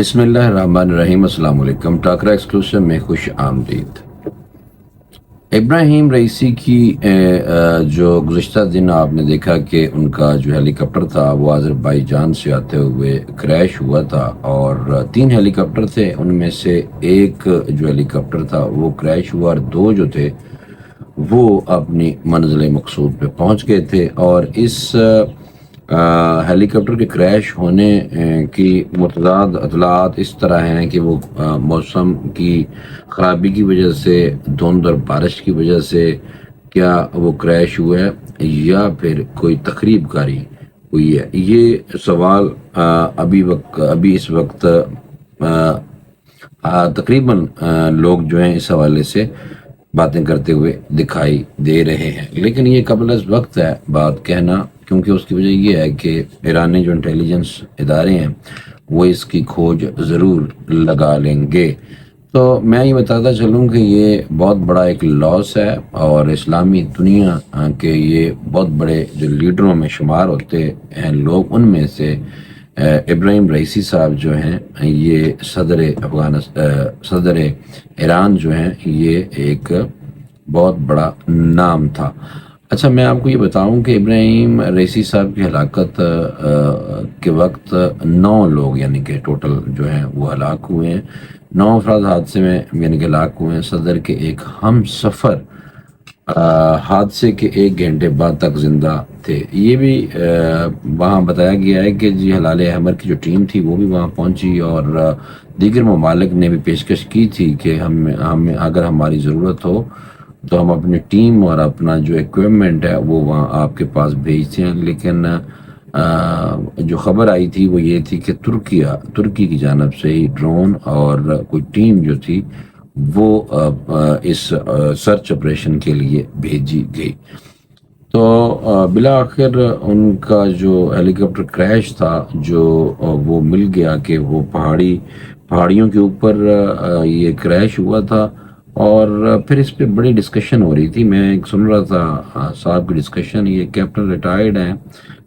بسم اللہ الرحمن الرحیم۔ السلام علیکم۔ ٹاکرا ایکسکلوسیو میں خوش آمدید۔ ابراہیم رئیسی کی جو گزشتہ دن آپ نے دیکھا کہ ان کا جو ہیلی کاپٹر تھا وہ آذربائیجان سے آتے ہوئے کریش ہوا تھا، اور 3 ہیلی کاپٹر تھے، ان میں سے ایک جو ہیلی کاپٹر تھا وہ کریش ہوا، اور 2 جو تھے وہ اپنی منزل مقصود پہ پہنچ گئے تھے۔ اور اس ہیلی کاپٹر کے کریش ہونے کی متضاد اطلاعات اس طرح ہیں کہ وہ موسم کی خرابی کی وجہ سے، دھند اور بارش کی وجہ سے کیا وہ کریش ہوا ہے، یا پھر کوئی تخریب کاری ہوئی ہے۔ یہ سوال ابھی اس وقت تقریباً لوگ جو ہیں اس حوالے سے باتیں کرتے ہوئے دکھائی دے رہے ہیں، لیکن یہ قبل از وقت ہے بات کہنا، کیونکہ اس کی وجہ یہ ہے کہ ایرانی جو انٹیلیجنس ادارے ہیں وہ اس کی کھوج ضرور لگا لیں گے۔ تو میں یہ بتاتا چلوں کہ یہ بہت بڑا ایک لاس ہے، اور اسلامی دنیا کے یہ بہت بڑے جو لیڈروں میں شمار ہوتے ہیں لوگ، ان میں سے ابراہیم رئیسی صاحب جو ہیں یہ صدر ایران جو ہیں یہ ایک بہت بڑا نام تھا۔ اچھا، میں آپ کو یہ بتاؤں کہ ابراہیم رئیسی صاحب کی ہلاکت کے وقت 9 لوگ یعنی کہ ٹوٹل جو ہیں وہ ہلاک ہوئے ہیں۔ 9 افراد حادثے میں یعنی کہ ہلاک ہوئے ہیں۔ صدر کے ایک ہم سفر حادثے کے 1 گھنٹے بعد تک زندہ تھے۔ یہ بھی وہاں بتایا گیا ہے کہ جی ہلال احمر کی جو ٹیم تھی وہ بھی وہاں پہنچی، اور دیگر ممالک نے بھی پیشکش کی تھی کہ ہم اگر ہماری ضرورت ہو تو ہم اپنی ٹیم اور اپنا جو ایکوپمنٹ ہے وہ وہاں آپ کے پاس بھیجتے ہیں۔ لیکن جو خبر آئی تھی وہ یہ تھی کہ ترکی کی جانب سے ہی ڈرون اور کوئی ٹیم جو تھی وہ اس سرچ آپریشن کے لیے بھیجی گئی۔ تو بالآخر ان کا جو ہیلی کاپٹر کریش تھا جو وہ مل گیا کہ وہ پہاڑیوں کے اوپر یہ کریش ہوا تھا، اور پھر اس پہ بڑی ڈسکشن ہو رہی تھی۔ میں سن رہا تھا صاحب کی ڈسکشن، یہ کیپٹن ریٹائرڈ ہیں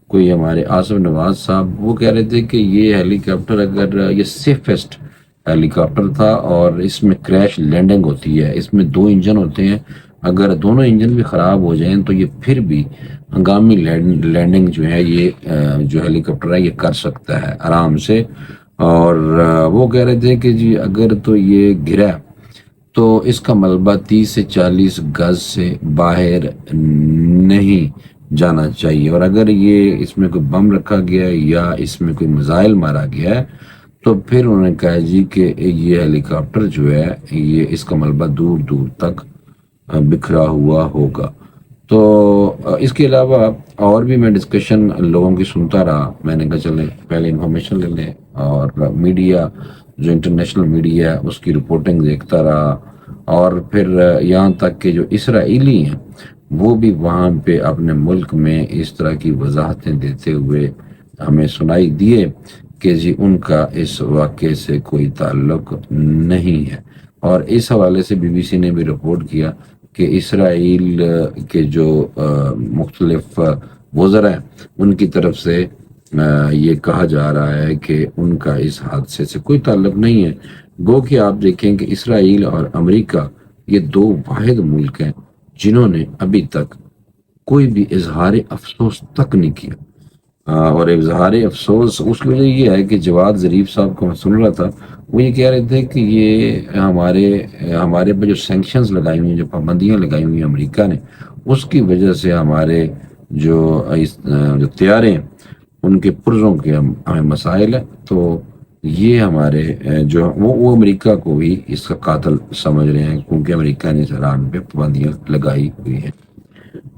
کوئی ہمارے آصف نواز صاحب، وہ کہہ رہے تھے کہ یہ ہیلی کاپٹر اگر یہ سیفسٹ ہیلی کاپٹر تھا، اور اس میں کریش لینڈنگ ہوتی ہے، اس میں 2 انجن ہوتے ہیں، اگر دونوں انجن بھی خراب ہو جائیں تو یہ پھر بھی ہنگامی لینڈنگ جو ہے یہ جو ہیلی کاپٹر ہے یہ کر سکتا ہے آرام سے۔ اور وہ کہہ رہے تھے کہ جی اگر تو یہ گرا تو اس کا ملبہ 30 سے 40 گز سے باہر نہیں جانا چاہیے، اور اگر یہ اس میں کوئی بم رکھا گیا ہے یا اس میں کوئی میزائل مارا گیا ہے تو پھر انہوں نے کہا جی کہ یہ ہیلی کاپٹر جو ہے یہ اس کا ملبہ دور دور تک بکھرا ہوا ہوگا۔ تو اس کے علاوہ اور بھی میں ڈسکشن لوگوں کی سنتا رہا، میں نے کہا چلیں پہلے انفارمیشن لے لیں، اور میڈیا جو انٹرنیشنل میڈیا ہے اس کی رپورٹنگ دیکھتا رہا، اور پھر یہاں تک کہ جو اسرائیلی ہیں وہ بھی وہاں پہ اپنے ملک میں اس طرح کی وضاحتیں دیتے ہوئے ہمیں سنائی دیے کہ جی ان کا اس واقعے سے کوئی تعلق نہیں ہے۔ اور اس حوالے سے بی بی سی نے بھی رپورٹ کیا کہ اسرائیل کے جو مختلف وزراء ہیں ان کی طرف سے یہ کہا جا رہا ہے کہ ان کا اس حادثے سے کوئی تعلق نہیں ہے۔ گو کہ آپ دیکھیں کہ اسرائیل اور امریکہ یہ 2 واحد ملک ہیں جنہوں نے ابھی تک کوئی بھی اظہار افسوس تک نہیں کیا، اور اظہار افسوس اس کی وجہ یہ ہے کہ جواد ظریف صاحب کو میں سن رہا تھا، وہ یہ کہہ رہے تھے کہ یہ ہمارے پہ جو سینکشنز لگائی ہوئی ہیں، جو پابندیاں لگائی ہوئی ہیں امریکہ نے، اس کی وجہ سے ہمارے جو طیارے ہیں ان کے پرزوں کے ہمیں مسائل ہیں۔ تو یہ ہمارے جو وہ امریکہ کو بھی اس کا قاتل سمجھ رہے ہیں، کیونکہ امریکہ نے ایران پہ پابندیاں لگائی ہوئی ہیں۔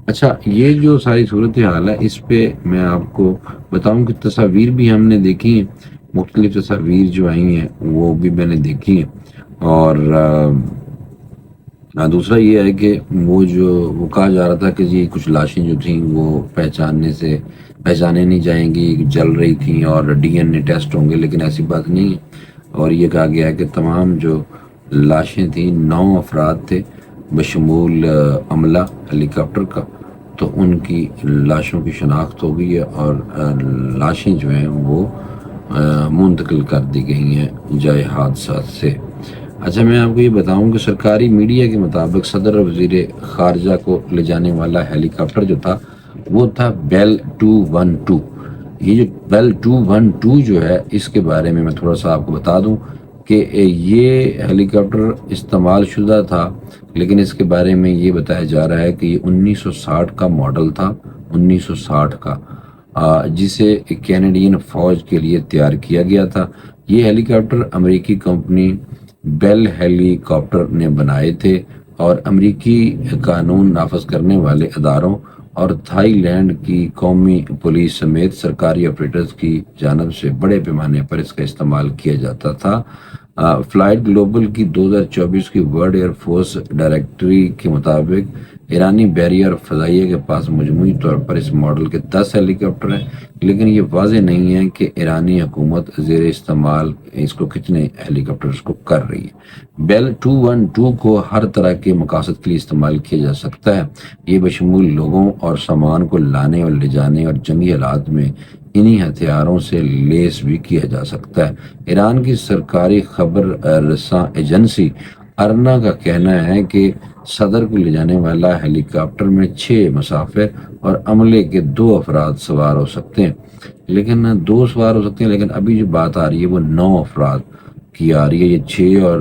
اچھا، یہ جو ساری صورتحال ہے اس پہ میں آپ کو بتاؤں کہ تصاویر بھی ہم نے دیکھی ہیں، مختلف تصاویر جو آئی ہیں وہ بھی میں نے دیکھی ہیں، اور دوسرا یہ ہے کہ وہ کہا جا رہا تھا کہ جی کچھ لاشیں جو تھیں وہ پہچانے نہیں جائیں گی، جل رہی تھیں اور ڈی این اے ٹیسٹ ہوں گے، لیکن ایسی بات نہیں ہے۔ اور یہ کہا گیا ہے کہ تمام جو لاشیں تھیں 9 افراد تھے بشمول عملہ ہیلی کاپٹر کا، تو ان کی لاشوں کی شناخت ہو گئی ہے، اور لاشیں جو ہیں وہ منتقل کر دی گئی ہیں جائے حادثات سے۔ اچھا، میں آپ کو یہ بتاؤں کہ سرکاری میڈیا کے مطابق صدر اور وزیر خارجہ کو لے جانے والا ہیلی کاپٹر جو تھا وہ تھا بیل 212۔ یہ جو بیل 212 جو ہے، اس کے بارے میں تھوڑا سا آپ کو بتا دوں کہ یہ ہیلی کاپٹر استعمال شدہ تھا، لیکن اس کے بارے میں یہ بتایا جا رہا ہے کہ یہ 1960 کا ماڈل تھا، 1960 کا، جسے کینیڈین فوج کے لیے تیار کیا گیا تھا۔ یہ ہیلی کاپٹر امریکی کمپنی بیل ہیلی کاپٹر نے بنائے تھے اور امریکی قانون نافذ کرنے والے اداروں اور تھائی لینڈ کی قومی پولیس سمیت سرکاری آپریٹرز کی جانب سے بڑے پیمانے پر اس کا استعمال کیا جاتا تھا۔ فلائٹ گلوبل کی 2024 کی ورلڈ ایئر فورس ڈائریکٹری کے مطابق ایرانی بحریہ اور فضائیہ کے پاس مجموعی طور پر اس ماڈل کے 10 ہیلی کاپٹر ہیں، لیکن یہ واضح نہیں ہے کہ ایرانی حکومت زیر استعمال اس کو کتنے ہیلی کاپٹرز کو کر رہی ہے۔ بیل 212 کو ہر طرح کے مقاصد کے لیے استعمال کیا جا سکتا ہے۔ یہ بشمول لوگوں اور سامان کو لانے اور لے جانے اور جنگی حالات میں انہی ہتھیاروں سے لیس بھی کیا جا سکتا ہے۔ ایران کی سرکاری خبر رساں ایجنسی ارنا کا کہنا ہے کہ صدر کو لے جانے والا ہیلی کاپٹر میں 6 مسافر اور عملے کے 2 افراد سوار ہو سکتے ہیں، لیکن 2 سوار ہو سکتے ہیں، لیکن ابھی جو بات آ رہی ہے وہ 9 افراد کی آ رہی ہے۔ یہ 6 اور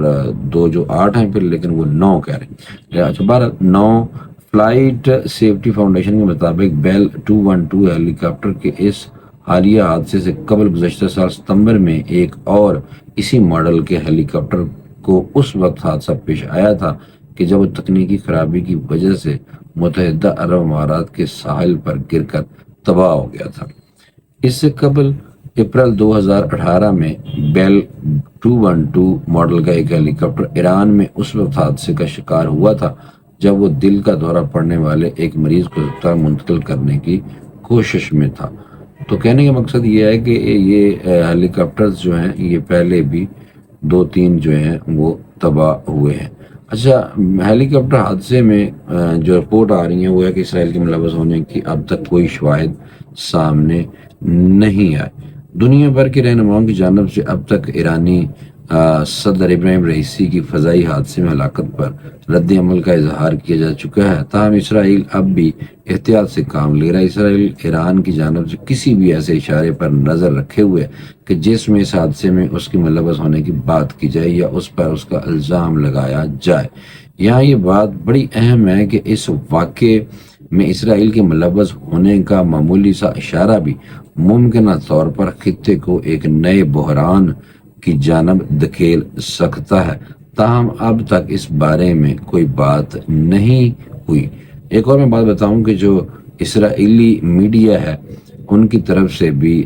2 جو 8 ہیں پھر، لیکن وہ 9 کہہ رہے ہیں۔ اچھا، 9 فلائٹ سیفٹی فاؤنڈیشن کے مطابق بیل 212 ہیلی کاپٹر کے اس حالیہ حادثے سے قبل گزشتہ سال ستمبر میں ایک اور اسی ماڈل کے ہیلی کاپٹر کو اس وقت حادثہ پیش آیا تھا کہ جب وہ تکنیکی خرابی کی وجہ سے متحدہ عرب امارات کے ساحل پر گر کر تباہ ہو گیا تھا۔ اس سے قبل اپریل 2018 میں بیل 212 ماڈل کا ایک ہیلی کاپٹر ایران میں اس وقت حادثے کا شکار ہوا تھا جب وہ دل کا دورہ پڑنے والے ایک مریض کو اسپتال منتقل کرنے کی کوشش میں تھا۔ تو کہنے کا مقصد یہ ہے کہ یہ ہیلی کاپٹرز جو ہیں یہ پہلے بھی 2-3 جو ہیں وہ تباہ ہوئے ہیں۔ اچھا، ہیلی کاپٹر حادثے میں جو رپورٹ آ رہی ہیں وہ ہے کہ اسرائیل کے ملوث ہونے کی اب تک کوئی شواہد سامنے نہیں آئے۔ دنیا بھر کے رہنماؤں کی جانب سے اب تک ایرانی صدر ابراہیم رئیسی کی فضائی حادثے میں ہلاکت پر رد عمل کا اظہار کیا جا چکا ہے، تاہم اسرائیل اب بھی احتیاط سے کام لے رہا ہے۔ اسرائیل ایران کی جانب سے کسی بھی ایسے اشارے پر نظر رکھے ہوئے کہ جس میں اس حادثے میں اس کی ملوث ہونے کی بات کی جائے یا اس پر اس کا الزام لگایا جائے۔ یہاں یہ بات بڑی اہم ہے کہ اس واقعے میں اسرائیل کے ملوث ہونے کا معمولی سا اشارہ بھی ممکنہ طور پر خطے کو ایک نئے بحران کی جانب دھکیل سکتا ہے، تاہم اب تک اس بارے میں کوئی بات نہیں ہوئی۔ ایک اور میں بات بتاؤں کہ جو اسرائیلی میڈیا ہے ان کی طرف سے بھی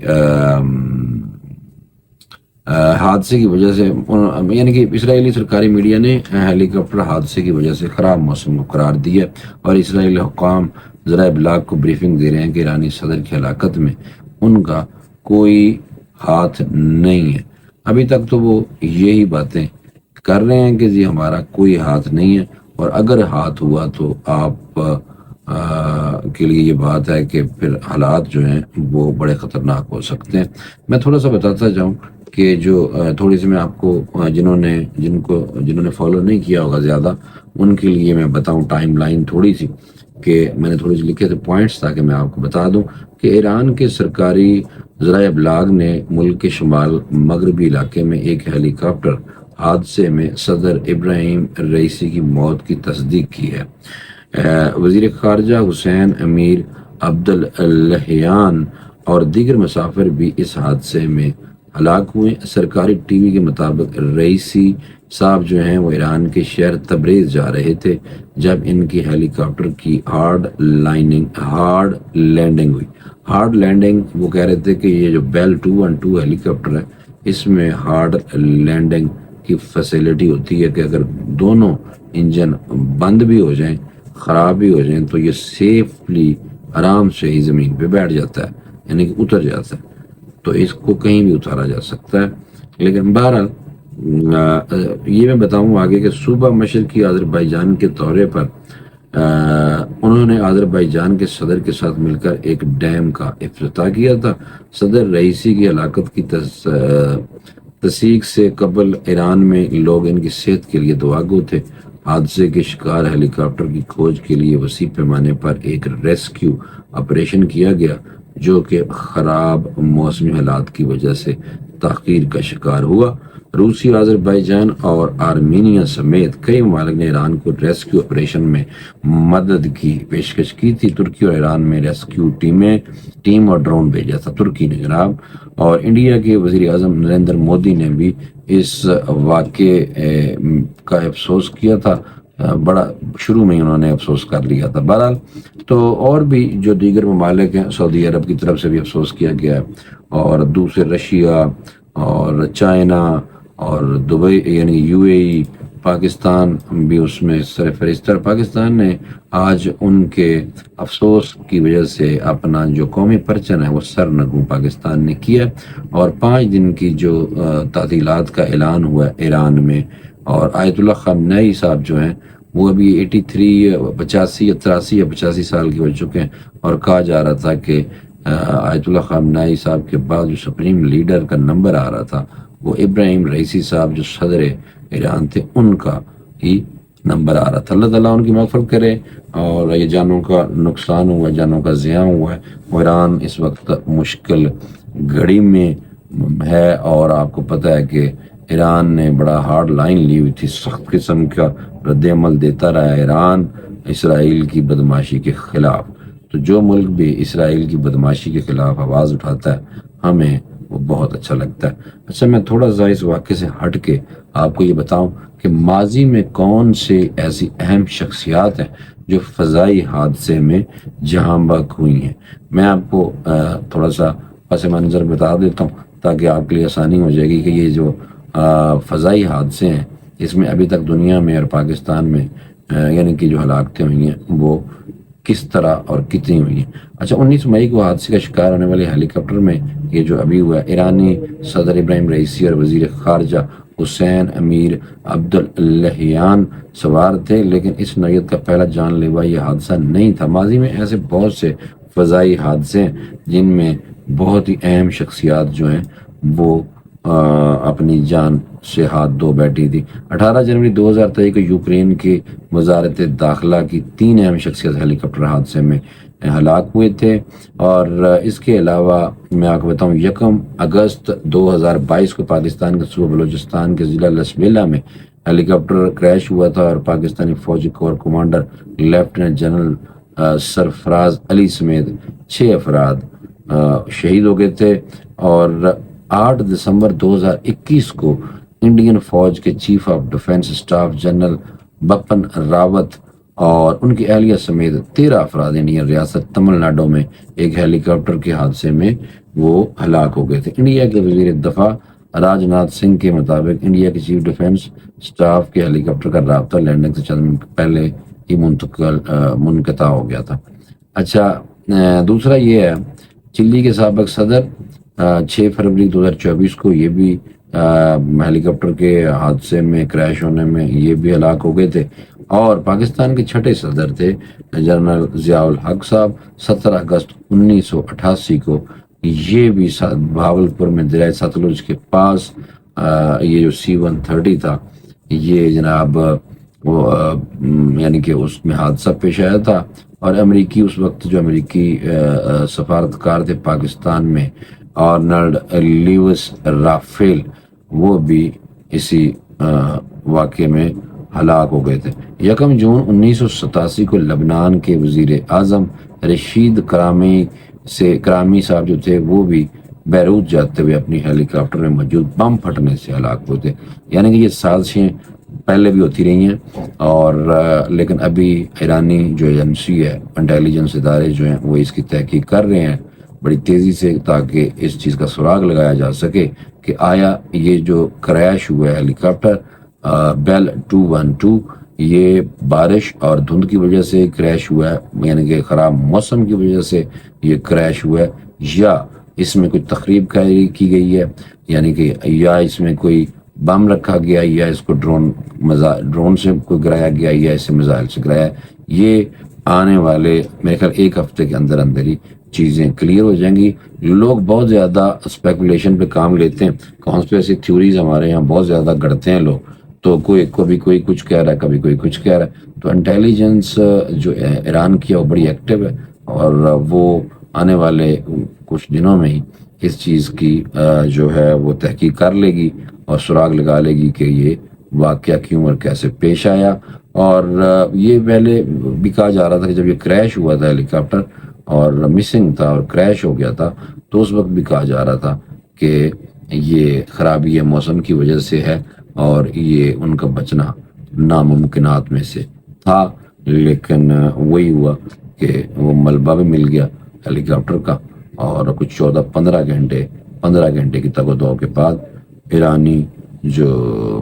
حادثے کی وجہ سے، یعنی کہ اسرائیلی سرکاری میڈیا نے ہیلی کاپٹر حادثے کی وجہ سے خراب موسم کو قرار دیا اور اسرائیلی حکام ذرائع ابلاغ کو بریفنگ دے رہے ہیں کہ ایرانی صدر کی ہلاکت میں ان کا کوئی ہاتھ نہیں ہے۔ ابھی تک تو وہ یہی باتیں کر رہے ہیں کہ جی ہمارا کوئی ہاتھ نہیں ہے، اور اگر ہاتھ ہوا تو آپ کے لیے یہ بات ہے کہ پھر حالات جو ہیں وہ بڑے خطرناک ہو سکتے ہیں۔ میں تھوڑا سا بتاتا جاؤں کہ جو تھوڑی سی میں آپ کو جنہوں نے فالو نہیں کیا ہوگا زیادہ، ان کے لیے میں بتاؤں ٹائم لائن تھوڑی سی، کہ میں نے تھوڑی سی لکھے تھے پوائنٹس تاکہ میں آپ کو بتا دوں کہ ایران کے سرکاری ذرائع ابلاغ نے ملک کے شمال مغربی علاقے میں ایک ہیلی کاپٹر حادثے میں صدر ابراہیم رئیسی کی موت کی تصدیق کی ہے۔ وزیر خارجہ حسین امیر عبداللہیان اور دیگر مسافر بھی اس حادثے میں ہلاک ہوئے۔ سرکاری ٹی وی کے مطابق رئیسی صاحب جو ہیں وہ ایران کے شہر تبریز جا رہے تھے جب ان کی ہیلی کاپٹر کی ہارڈ لینڈنگ ہوئی۔ ہارڈ لینڈنگ، وہ کہہ رہے تھے کہ یہ جو بیل 212 ہیلی کاپٹر ہے اس میں ہارڈ لینڈنگ کی فیسیلٹی ہوتی ہے کہ اگر دونوں انجن بند بھی ہو جائیں، خراب بھی ہو جائیں، تو یہ سیفلی آرام سے ہی زمین پہ بیٹھ جاتا ہے، یعنی کہ اتر جاتا ہے، تو اس کو کہیں بھی اتارا جا سکتا ہے۔ لیکن بہرحال یہ میں بتاؤں آگے کہ صوبہ مشرقی آذربائیجان کے دورے پر انہوں نے آذربائیجان کے صدر کے ساتھ مل کر ایک ڈیم کا افتتاح کیا تھا۔ صدر رئیسی کی ہلاکت کی تصدیق سے قبل ایران میں لوگ ان کی صحت کے لیے دعا گو تھے۔ حادثے کے شکار ہیلی کاپٹر کی کھوج کے لیے وسیع پیمانے پر ایک ریسکیو آپریشن کیا گیا، جو کہ خراب موسمی حالات کی وجہ سے تاخیر کا شکار ہوا۔ روسی، آذربائیجان اور آرمینیا سمیت کئی ممالک نے ایران کو ریسکیو آپریشن میں مدد کی پیشکش کی تھی۔ ترکی اور ایران میں ریسکیو ٹیم اور ڈرون بھیجا تھا ترکی نے جناب، اور انڈیا کے وزیر اعظم نریندر مودی نے بھی اس واقعے کا افسوس کیا تھا۔ بڑا شروع میں انہوں نے افسوس کر لیا تھا۔ بہرحال تو اور بھی جو دیگر ممالک ہیں، سعودی عرب کی طرف سے بھی افسوس کیا گیا ہے، اور دوسرے رشیا اور چائنا اور دبئی یعنی یو اے ای، پاکستان بھی اس میں سر فہرست ہے۔ پاکستان نے آج ان کے افسوس کی وجہ سے اپنا جو قومی پرچم ہے وہ سرنگوں پاکستان نے کیا، اور 5 دن کی جو تعطیلات کا اعلان ہوا ہے ایران میں، اور آیت اللہ خامنئی صاحب جو ہیں وہ ابھی 85 سال کے ہو چکے ہیں، اور کہا جا رہا تھا کہ آیت اللہ خامنئی صاحب کے بعد جو سپریم لیڈر کا نمبر آ رہا تھا وہ ابراہیم رئیسی صاحب جو صدر ایران تھے ان کا ہی نمبر آ رہا تھا۔ اللہ تعالیٰ ان کی مغفرت کرے، اور یہ جانوں کا نقصان ہوا، جانوں کا زیاں ہوا ہے۔ ایران اس وقت مشکل گھڑی میں ہے، اور آپ کو پتہ ہے کہ ایران نے بڑا ہارڈ لائن لی ہوئی تھی، سخت قسم کا رد عمل دیتا رہا ایران اسرائیل کی بدماشی کے خلاف۔ تو جو ملک بھی اسرائیل کی بدماشی کے خلاف آواز اٹھاتا ہے ہمیں وہ بہت اچھا لگتا ہے۔ اچھا، میں تھوڑا سا اس واقعے سے ہٹ کے آپ کو یہ بتاؤں کہ ماضی میں کون سے ایسی اہم شخصیات ہیں جو فضائی حادثے میں جہاں بحق ہوئی ہیں۔ میں آپ کو تھوڑا سا پس منظر بتا دیتا ہوں تاکہ آپ کے لیے آسانی ہو جائے گی کہ یہ جو فضائی حادثے ہیں اس میں ابھی تک دنیا میں اور پاکستان میں یعنی کہ جو ہلاکتیں ہوئی ہیں وہ کس طرح اور کتنی ہوئی ہیں۔ اچھا، 19 مئی کو حادثے کا شکار ہونے والے ہیلی کاپٹر میں یہ جو ابھی ہوا ہے، ایرانی صدر ابراہیم رئیسی اور وزیر خارجہ حسین امیر عبداللہیان سوار تھے، لیکن اس نوعیت کا پہلا جان لیوا یہ حادثہ نہیں تھا۔ ماضی میں ایسے بہت سے فضائی حادثے ہیں جن میں بہت ہی اہم شخصیات جو ہیں وہ اپنی جان سے ہاتھ دھو بیٹھی تھی۔ 18 جنوری 2023 کو یوکرین کی وزارت داخلہ کی 3 اہم شخصیت ہیلی کاپٹر حادثے میں ہلاک ہوئے تھے، اور اس کے علاوہ میں آپ کو بتاؤں 1 اگست 2022 کو پاکستان کے صوبہ بلوچستان کے ضلع لسبیلا میں ہیلی کاپٹر کریش ہوا تھا، اور پاکستانی فوجی کور کمانڈر لیفٹیننٹ جنرل سرفراز علی سمیت 6 افراد شہید ہو گئے تھے۔ اور 8 دسمبر 2021 کو انڈین فوج کے chief of defence staff general Bipin Rawat اور ان کی اہلیہ سمیت 13 افراد انڈین ریاست تمل ناڈو میں ایک ہیلی کاپٹر کے حادثے میں وہ ہلاک ہو گئے تھے۔ انڈیا کے وزیر دفاع راج ناتھ سنگھ کے مطابق انڈیا کے چیف ڈیفنس اسٹاف کے ہیلی کاپٹر کا رابطہ لینڈنگ سے چند منٹ پہلے ہی منقطع ہو گیا تھا۔ اچھا، دوسرا یہ ہے چلی کے سابق صدر 6 فروری 2024 کو یہ بھی ہیلی کاپٹر کے حادثے میں کریش ہونے میں یہ بھی ہلاک ہو گئے تھے۔ اور پاکستان کے 6 صدر تھے جنرل ضیاء الحق صاحب، 17 اگست 1988 کو یہ بھی بھاولپور میں دریائے ستلج کے پاس یہ جو C-130 تھا یہ جناب وہ یعنی کہ اس میں حادثہ پیش آیا تھا، اور امریکی اس وقت جو امریکی سفارتکار تھے پاکستان میں آرنلڈ لیوس رافیل وہ بھی اسی واقعے میں ہلاک ہو گئے تھے۔ 1 جون 1987 کو لبنان کے وزیر اعظم رشید کرامی صاحب جو تھے وہ بھی بیروت جاتے ہوئے اپنی ہیلی کاپٹر میں موجود بم پھٹنے سے ہلاک ہوئے تھے۔ یعنی کہ یہ سازشیں پہلے بھی ہوتی رہی ہیں، اور لیکن ابھی ایرانی جو ایجنسی ہے، انٹیلیجنس ادارے جو ہیں وہ اس کی تحقیق کر رہے ہیں بڑی تیزی سے، تاکہ اس چیز کا سراغ لگایا جا سکے کہ آیا یہ جو کریش ہوا ہے ہیلی کاپٹر بیل 212 یہ بارش اور دھند کی وجہ سے کریش ہوا ہے، یعنی کہ خراب موسم کی وجہ سے یہ کریش ہوا ہے، یا اس میں کوئی تخریب کاری کی گئی ہے، یعنی کہ یا اس میں کوئی بم رکھا گیا، یا اس کو ڈرون سے کوئی گرایا گیا، یا اسے میزائل سے گرایا، یہ آنے والے میرے خیال ایک ہفتے کے اندر اندر ہی چیزیں کلیئر ہو جائیں گی. لوگ بہت زیادہ اسپیکولیشن پہ کام لیتے ہیں, کانسپریسی تھیوریز ہمارے یہاں بہت زیادہ گڑتے ہیں لوگ, تو کبھی کوئی کچھ کہہ رہا ہے, کبھی کوئی کچھ کہہ رہا ہے. تو انٹیلیجنس جو ایران کی ہے وہ بڑی ایکٹیو ہے, اور وہ آنے والے کچھ دنوں میں ہی اس چیز کی جو ہے وہ تحقیق کر لے گی اور سراغ لگا لے گی کہ یہ واقعہ کیوں اور کیسے پیش آیا. اور یہ پہلے بھی کہا جا رہا تھا کہ جب یہ کریش ہوا تھا ہیلی کاپٹر اور مسنگ تھا اور کریش ہو گیا تھا, تو اس وقت بھی کہا جا رہا تھا کہ یہ خرابی موسم کی وجہ سے ہے اور یہ ان کا بچنا ناممکنات میں سے تھا. لیکن وہی ہوا کہ وہ ملبہ بھی مل گیا ہیلی کاپٹر کا, اور کچھ 15 گھنٹے کی تگ و دو کے بعد ایرانی جو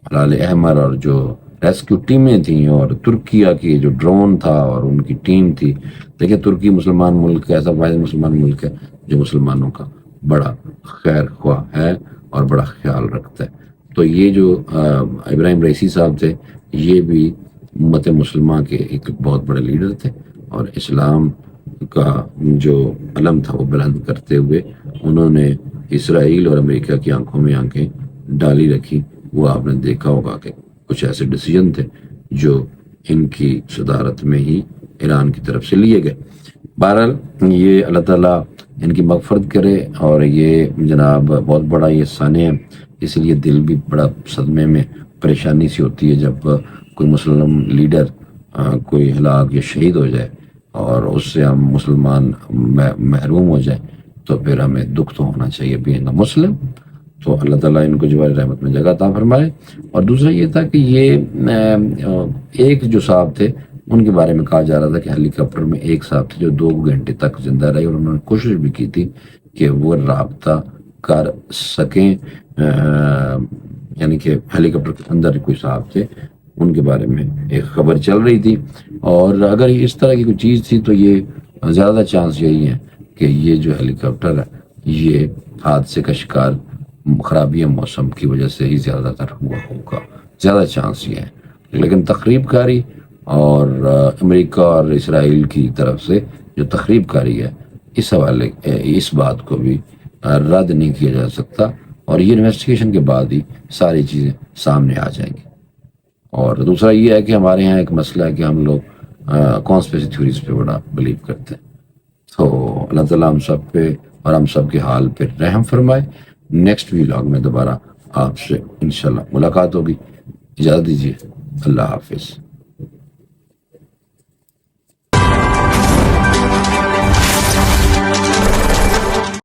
ہلال احمر اور جو ریسکیو ٹیمیں تھیں اور ترکیہ کی جو ڈرون تھا اور ان کی ٹیم تھی. دیکھیں ترکی مسلمان ملک ایسا واحد مسلمان ملک ہے جو مسلمانوں کا بڑا خیر خواہ ہے اور بڑا خیال رکھتا ہے. تو یہ جو ابراہیم رئیسی صاحب تھے یہ بھی امت مسلمہ کے ایک بہت بڑے لیڈر تھے, اور اسلام کا جو علم تھا وہ بلند کرتے ہوئے انہوں نے اسرائیل اور امریکہ کی آنکھوں میں آنکھیں ڈالی رکھی. وہ آپ نے دیکھا ہوگا کہ کچھ ایسے ڈیسیجن تھے جو ان کی صدارت میں ہی ایران کی طرف سے لیے گئے. بہرحال یہ اللہ تعالیٰ ان کی مغفرت کرے, اور یہ جناب بہت بڑا یہ سانحہ ہے, اس لیے دل بھی بڑا صدمے میں پریشانی سی ہوتی ہے جب کوئی مسلم لیڈر کوئی ہلاک یا شہید ہو جائے اور اس سے ہم مسلمان محروم ہو جائیں, تو پھر ہمیں دکھ تو ہونا چاہیے بینگ اے مسلم. تو اللہ تعالیٰ ان کو جوار رحمت میں جگہ عطا فرمائے. اور دوسرا یہ تھا کہ یہ ایک جو صاحب تھے ان کے بارے میں کہا جا رہا تھا کہ ہیلی کاپٹر میں ایک صاحب تھے جو 2 گھنٹے تک زندہ رہے, اور انہوں نے کوشش بھی کی تھی کہ وہ رابطہ کر سکیں, یعنی کہ ہیلی کاپٹر کے اندر کوئی صاحب تھے ان کے بارے میں ایک خبر چل رہی تھی. اور اگر اس طرح کی کوئی چیز تھی تو یہ زیادہ چانس یہی ہے کہ یہ جو ہیلی کاپٹر ہے یہ حادثے کا شکار خرابی موسم کی وجہ سے ہی زیادہ تر ہوا ہوگا, زیادہ چانس یہ ہے. لیکن تخریب کاری اور امریکہ اور اسرائیل کی طرف سے جو تخریب کاری ہے اس حوالے اس بات کو بھی رد نہیں کیا جا سکتا, اور یہ انویسٹیگیشن کے بعد ہی ساری چیزیں سامنے آ جائیں گی. اور دوسرا یہ ہے کہ ہمارے یہاں ایک مسئلہ ہے کہ ہم لوگ کانسپریسی تھیوریز پہ بڑا بلیو کرتے ہیں. تو اللہ تعالیٰ ہم سب پہ اور ہم سب کے حال پہ رحم فرمائے. نیکسٹ ویلاگ میں دوبارہ آپ سے انشاءاللہ ملاقات ہوگی. اجازت دیجیے, اللہ حافظ.